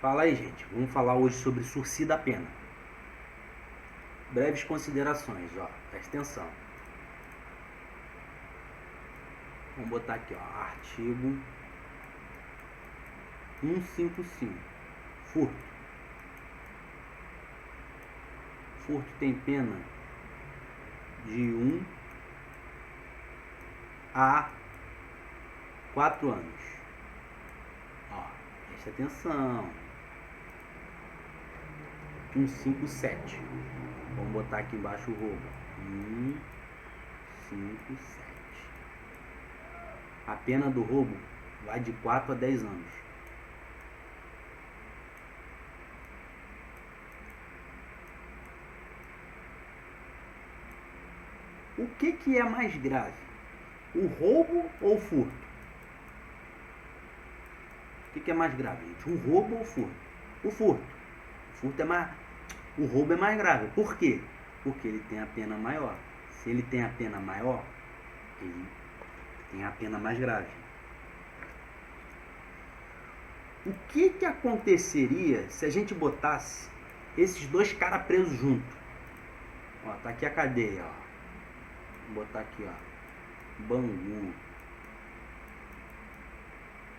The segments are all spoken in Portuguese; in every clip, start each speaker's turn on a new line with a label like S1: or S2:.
S1: Fala aí, gente. Vamos falar hoje sobre sursi da pena. Breves considerações, ó. Presta atenção. Vamos botar aqui, ó. Artigo 155. Furto. Furto tem pena de 1 a 4 anos. Ó, presta atenção. 157. Vamos botar aqui embaixo o roubo. 157. A pena do roubo vai de 4 a 10 anos. O que é mais grave? O roubo ou o furto? O que é mais grave, gente? O roubo ou o furto? O furto. O furto é mais... O roubo é mais grave. Por quê? Porque ele tem a pena maior. Se ele tem a pena maior, ele tem a pena mais grave. O que aconteceria se a gente botasse esses dois caras presos juntos? Ó, tá aqui a cadeia, ó. Vou botar aqui, ó. Bangu.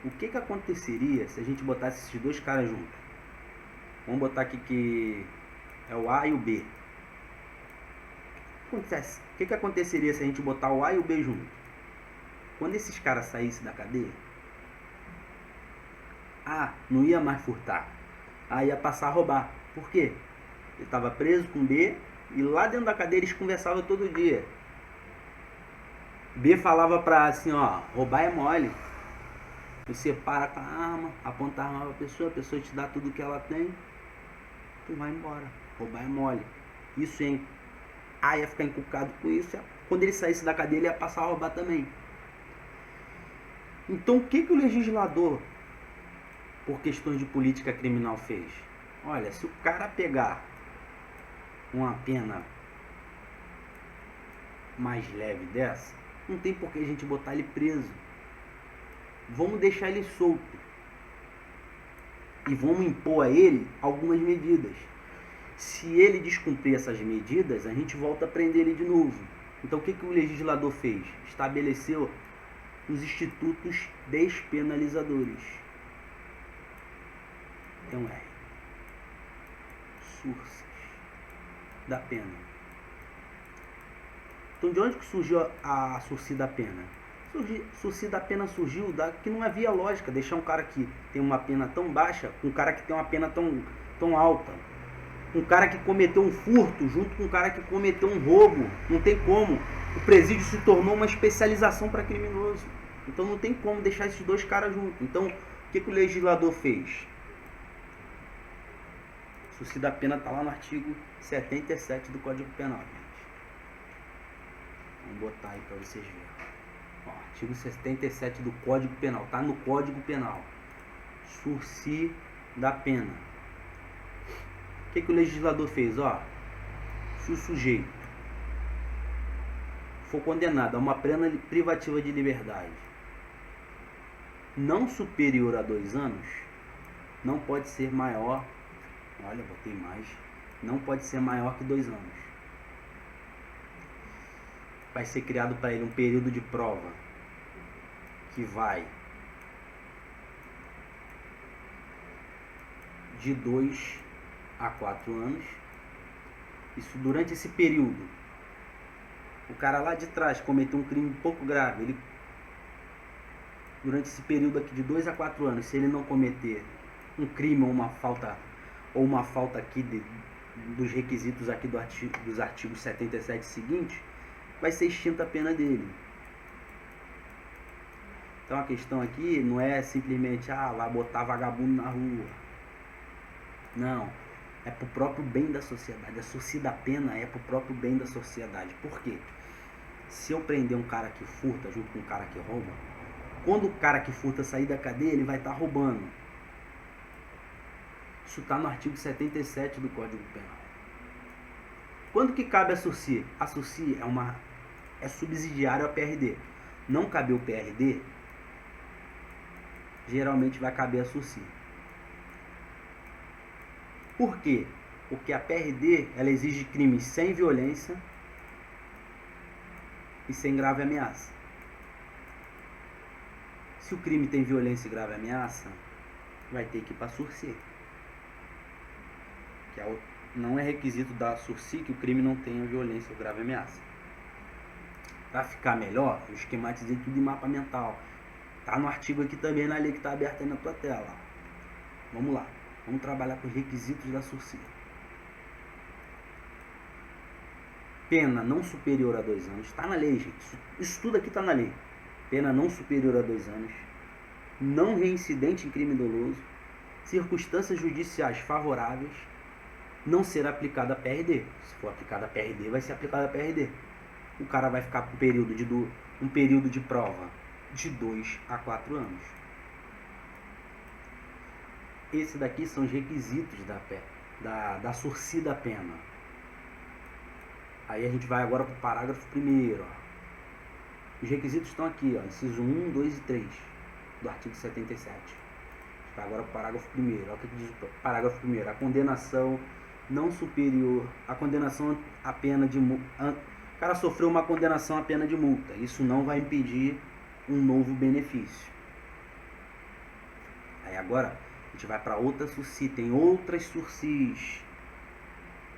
S1: O que aconteceria se a gente botasse esses dois caras juntos? Vamos botar aqui que é o A e o B. O que aconteceria se a gente botar o A e o B junto? Quando esses caras saíssem da cadeia, A não ia mais furtar, A ia passar a roubar. Por quê? Ele estava preso com B e lá dentro da cadeia eles conversavam todo dia. B falava pra assim, ó, roubar é mole. Você para com a arma, aponta a arma pra pessoa, a pessoa te dá tudo que ela tem, tu vai embora. Roubar é mole. Isso, hein? A ia ficar encucado com isso. Quando ele saísse da cadeia, ele ia passar a roubar também. Então, o que o legislador, por questões de política criminal, fez? Olha, se o cara pegar uma pena mais leve dessa, não tem por que a gente botar ele preso. Vamos deixar ele solto. E vamos impor a ele algumas medidas. Se ele descumprir essas medidas, a gente volta a prender ele de novo. Então o que o legislador fez? Estabeleceu os institutos despenalizadores. Então sursis da pena. Então de onde que surgiu a sursi da pena? Sursi da pena surgiu que não havia lógica deixar um cara que tem uma pena tão baixa com um cara que tem uma pena tão alta. Um cara que cometeu um furto junto com um cara que cometeu um roubo. Não tem como. O presídio se tornou uma especialização para criminoso. Então não tem como deixar esses dois caras juntos. Então o que o legislador fez? Sursi da pena está lá no artigo 77 do Código Penal, gente. Vamos botar aí para vocês verem. Ó, artigo 77 do Código Penal. Está no Código Penal. Sursi da pena. O que o legislador fez? Ó, se o sujeito for condenado a uma pena privativa de liberdade não superior a 2 anos, não pode ser maior, olha, botei mais, não pode ser maior que 2 anos. Vai ser criado para ele um período de prova que vai de 2 a 4 anos. Isso durante esse período, o cara lá de trás cometeu um crime pouco grave. Durante esse período aqui de 2 a 4 anos, se ele não cometer um crime ou uma falta aqui dos requisitos aqui dos artigos 77 seguintes, vai ser extinta a pena dele. Então a questão aqui não é simplesmente vai botar vagabundo na rua. Não, é pro próprio bem da sociedade. A sursi da pena é pro próprio bem da sociedade. Por quê? Se eu prender um cara que furta junto com um cara que rouba, quando o cara que furta sair da cadeia, ele vai estar roubando. Isso está no artigo 77 do Código Penal. Quando que cabe a sursi? A sursi é subsidiário ao PRD. Não cabe o PRD, geralmente vai caber a sursi. Por quê? Porque a PRD ela exige crimes sem violência e sem grave ameaça. Se o crime tem violência e grave ameaça, vai ter que ir para sursi. Não é requisito da sursi que o crime não tenha violência ou grave ameaça. Para ficar melhor, eu esquematizei tudo em mapa mental. Tá no artigo aqui também, na lei que está aberta aí na tua tela. Vamos lá. Vamos trabalhar com os requisitos da sursi. Pena não superior a 2 anos. Está na lei, gente. Isso tudo aqui está na lei. Pena não superior a 2 anos. Não reincidente em crime doloso. Circunstâncias judiciais favoráveis. Não será aplicada a PRD. Se for aplicada a PRD, vai ser aplicada a PRD. O cara vai ficar com um período de prova de 2 a 4 anos. Esses daqui são os requisitos da sursi da pena. Aí a gente vai agora para o parágrafo 1º. Os requisitos estão aqui, ó, inciso 1, 2 e 3 do artigo 77. Vai agora para o parágrafo 1º. Olha o que diz o parágrafo 1º. A condenação não superior, a condenação à pena de multa. O cara sofreu uma condenação à pena de multa. Isso não vai impedir um novo benefício. Aí agora a gente vai para outra sursi. Tem outras sursis.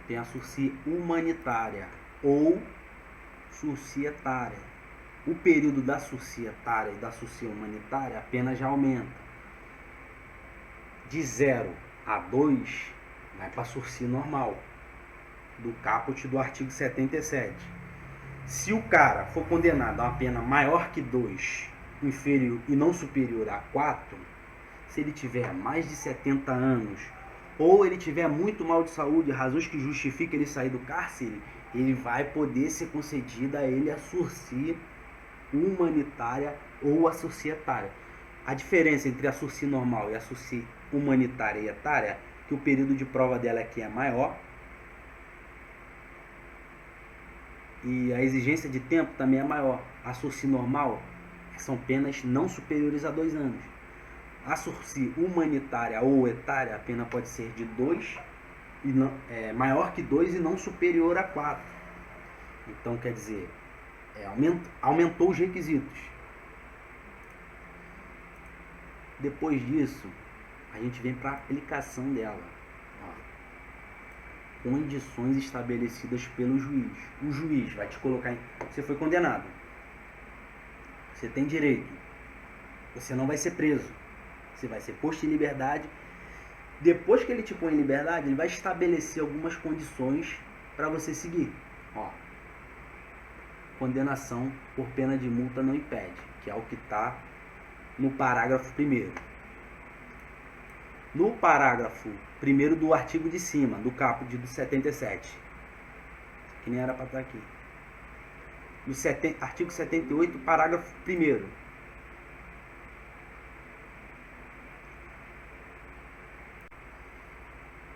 S1: Tem a sursi humanitária ou sursi etária. O período da sursi etária e da sursi humanitária, a pena já aumenta. De 0 a 2, vai para a sursi normal, do caput do artigo 77. Se o cara for condenado a uma pena maior que 2, inferior e não superior a 4, se ele tiver mais de 70 anos, ou ele tiver muito mal de saúde, razões que justificam ele sair do cárcere, ele vai poder ser concedida a ele a sursi humanitária ou a sursi etária. A diferença entre a sursi normal e a sursi humanitária e etária é que o período de prova dela aqui é maior e a exigência de tempo também é maior. A sursi normal são penas não superiores a 2 anos. A sursi humanitária ou etária, a pena pode ser de 2, e não, maior que 2 e não superior a 4. Então, quer dizer, aumentou os requisitos. Depois disso, a gente vem para a aplicação dela. Ó, condições estabelecidas pelo juiz. O juiz vai te colocar em... Você foi condenado. Você tem direito. Você não vai ser preso. Você vai ser posto em liberdade. Depois que ele te põe em liberdade, ele vai estabelecer algumas condições para você seguir. Ó, condenação por pena de multa não impede, que é o que está no parágrafo 1º. No parágrafo 1º do artigo de cima, do caput do 77, que nem era para estar aqui. No artigo 78, parágrafo 1º.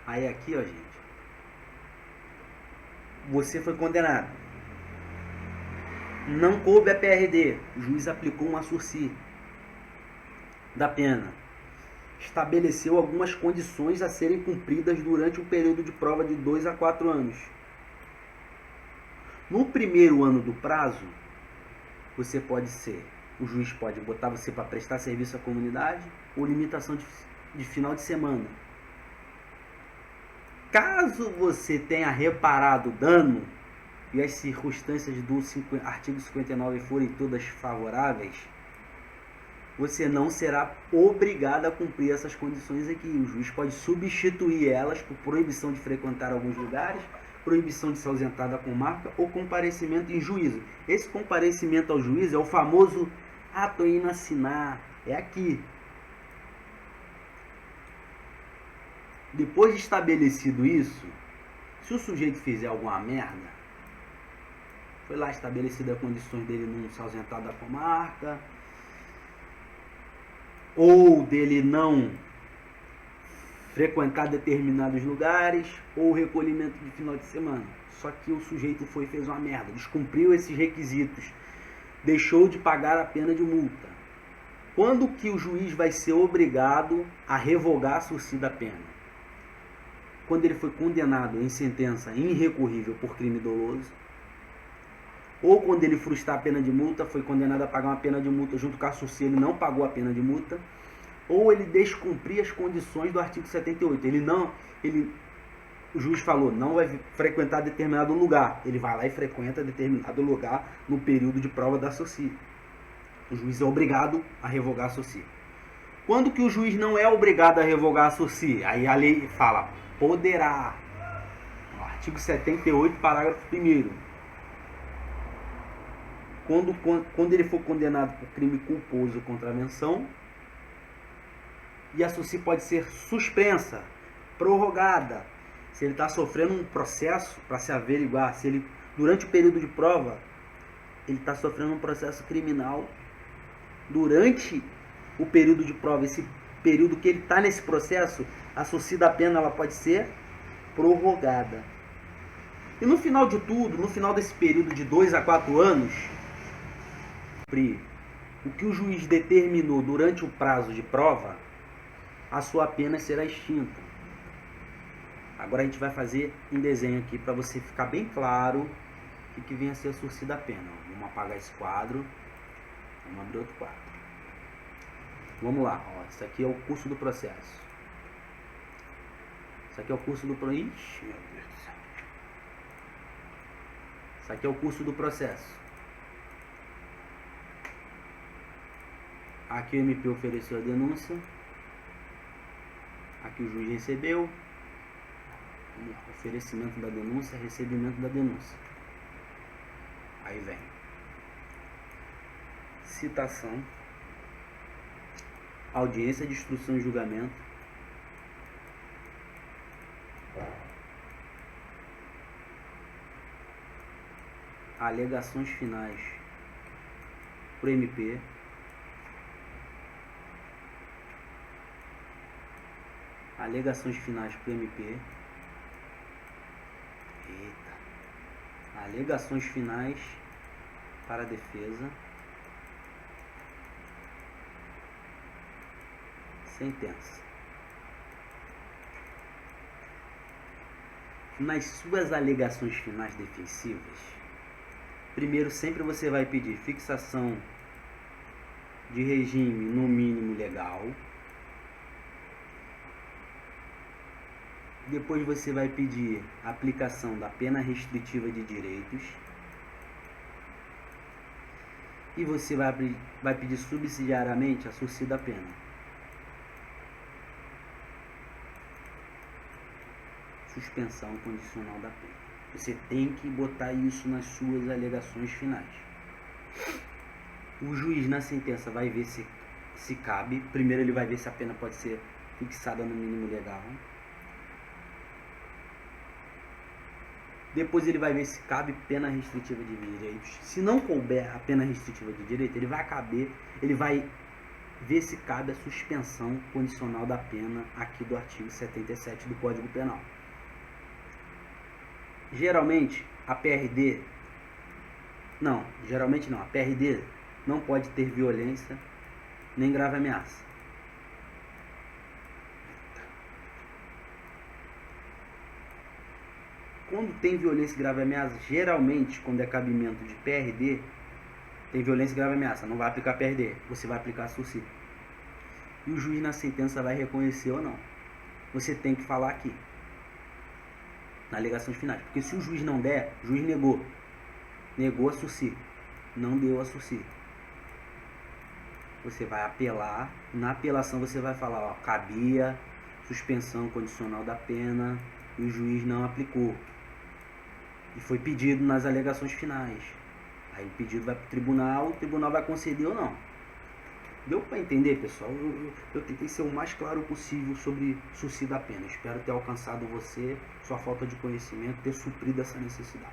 S1: Aí aqui, ó, gente, você foi condenado. Não coube a PRD, o juiz aplicou uma sursi da pena. Estabeleceu algumas condições a serem cumpridas durante o período de prova de 2 a 4 anos. No primeiro ano do prazo, o juiz pode botar você para prestar serviço à comunidade ou limitação de final de semana. Caso você tenha reparado o dano e as circunstâncias do artigo 59 forem todas favoráveis, você não será obrigado a cumprir essas condições aqui. O juiz pode substituir elas por proibição de frequentar alguns lugares, proibição de se ausentar da comarca ou comparecimento em juízo. Esse comparecimento ao juízo é o famoso tô indo assinar, é aqui. Depois de estabelecido isso, se o sujeito fizer alguma merda, foi lá estabelecidas as condições dele não se ausentar da comarca, ou dele não frequentar determinados lugares, ou recolhimento de final de semana. Só que o sujeito fez uma merda, descumpriu esses requisitos, deixou de pagar a pena de multa. Quando que o juiz vai ser obrigado a revogar a sursi da pena? quando ele foi condenado em sentença irrecorrível por crime doloso, ou quando ele frustrar a pena de multa, foi condenado a pagar uma pena de multa junto com a SUSI, ele não pagou a pena de multa, ou ele descumprir as condições do artigo 78. O juiz falou, não vai frequentar determinado lugar. Ele vai lá e frequenta determinado lugar no período de prova da SUSI. O juiz é obrigado a revogar a SUSI. Quando que o juiz não é obrigado a revogar a SUSI? Aí a lei fala, poderá. Artigo 78, parágrafo 1º. Quando ele for condenado por crime culposo ou contravenção, e a SUSI pode ser suspensa, prorrogada, se ele está sofrendo um processo para se averiguar, se ele, durante o período de prova, ele está sofrendo um processo criminal, durante o período de prova, esse período que ele está nesse processo, a SUSI da pena ela pode ser prorrogada. E no final de tudo, no final desse período de 2 a 4 anos, o que o juiz determinou durante o prazo de prova, a sua pena será extinta. Agora a gente vai fazer um desenho aqui para você ficar bem claro o que vem a ser a SUSI da pena. Vamos apagar esse quadro, vamos abrir outro quadro. Vamos lá, ó, isso aqui é o curso do processo. Isso aqui é o curso do processo. Ixi, meu Deus do céu. Isso aqui é o curso do processo. Aqui o MP ofereceu a denúncia. Aqui o juiz recebeu. Oferecimento da denúncia, recebimento da denúncia. Aí vem citação, audiência de instrução e julgamento, alegações finais pro MP, alegações finais pro MP, alegações finais para a defesa, sentença. Nas suas alegações finais defensivas, primeiro sempre você vai pedir fixação de regime no mínimo legal. Depois você vai pedir aplicação da pena restritiva de direitos. E você vai pedir subsidiariamente a SUSI da pena. Suspensão condicional da pena. Você tem que botar isso nas suas alegações finais. O juiz na sentença vai ver se cabe. Primeiro ele vai ver se a pena pode ser fixada no mínimo legal. Depois ele vai ver se cabe pena restritiva de direitos. Se não couber a pena restritiva de direito, ele vai ver se cabe a suspensão condicional da pena aqui do artigo 77 do Código Penal. Geralmente a PRD não pode ter violência nem grave ameaça. Quando tem violência e grave ameaça, geralmente, quando é cabimento de PRD, tem violência e grave ameaça, não vai aplicar PRD, você vai aplicar a SUSI. E o juiz na sentença vai reconhecer ou não. Você tem que falar aqui, na alegações finais. Porque se o juiz não der, o juiz negou a SUSI, não deu a SUSI. Você vai apelar, na apelação você vai falar, ó, cabia suspensão condicional da pena e o juiz não aplicou. E foi pedido nas alegações finais. Aí o pedido vai para o tribunal vai conceder ou não. Deu para entender, pessoal? Eu tentei ser o mais claro possível sobre SUSI da pena. Espero ter alcançado você, sua falta de conhecimento, ter suprido essa necessidade.